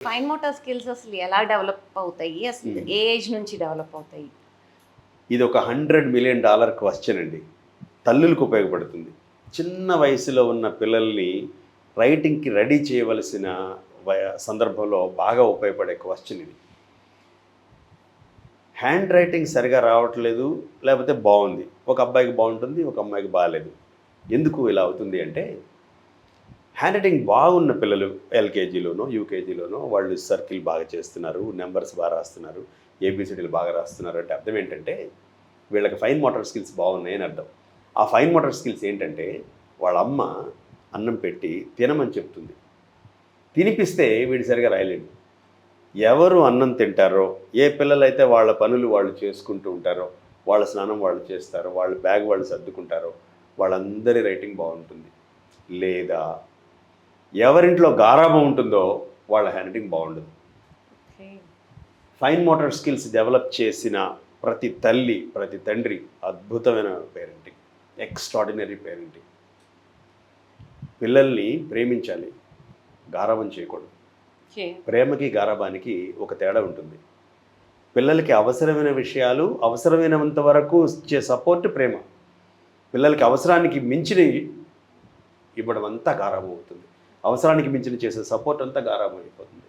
Fine motor skills అసలు ఎలా develop అవుతాయి? అసలు ఏ ఏజ్ నుంచి డెవలప్ అవుతాయి? ఇది ఒక $100 మిలియన్ క్వశ్చన్ అండి. తల్లులకు ఉపయోగపడుతుంది. చిన్న వయసులో ఉన్న పిల్లల్ని రైటింగ్కి రెడీ చేయవలసిన సందర్భంలో బాగా ఉపయోగపడే క్వశ్చన్ ఇది. హ్యాండ్ రైటింగ్ సరిగా రావట్లేదు, లేకపోతే బాగుంది. ఒక అబ్బాయికి బాగుంటుంది, ఒక అమ్మాయికి బాగాలేదు. ఎందుకు ఇలా అవుతుంది అంటే, హ్యాండ్ రైటింగ్ బాగున్న పిల్లలు ఎల్కేజీలోనో యూకేజీలోనో వాళ్ళు సర్కిల్ బాగా చేస్తున్నారు, నెంబర్స్ బాగా రాస్తున్నారు, ఏబిసిడీలు బాగా రాస్తున్నారు అంటే అర్థం ఏంటంటే వీళ్ళకి ఫైన్ మోటార్ స్కిల్స్ బాగున్నాయని అర్థం. ఆ ఫైన్ మోటార్ స్కిల్స్ ఏంటంటే వాళ్ళ అమ్మ అన్నం పెట్టి తినమని చెప్తుంది. తినిపిస్తే వీడు సరిగా రాయలేడు. ఎవరు అన్నం తింటారో, ఏ పిల్లలైతే వాళ్ళ పనులు వాళ్ళు చేసుకుంటూ ఉంటారో, వాళ్ళ స్నానం వాళ్ళు చేస్తారో, వాళ్ళ బ్యాగ్ వాళ్ళు సర్దుకుంటారో వాళ్ళందరి రైటింగ్ బాగుంటుంది. లేదా ఎవరింట్లో గారాబం ఉంటుందో వాళ్ళ హ్యాండ్ రైటింగ్ బాగుండదు. ఫైన్ మోటార్ స్కిల్స్ డెవలప్ చేసిన ప్రతి తల్లి, ప్రతి తండ్రి అద్భుతమైన పేరెంటింగ్, ఎక్స్ట్రాడినరీ పేరెంటింగ్. పిల్లల్ని ప్రేమించాలి, గారాబం చేయకూడదు. ప్రేమకి గారాబానికి ఒక తేడా ఉంటుంది. పిల్లలకి అవసరమైన విషయాలు అవసరమైనంత వరకు ఇచ్చే సపోర్ట్ ప్రేమ. పిల్లలకి అవసరానికి మించిన ఇవ్వడం అంతా గారాబం అవుతుంది. అవసరానికి మించిన చేసే సపోర్ట్ అంతా గారాబం అయిపోతుంది.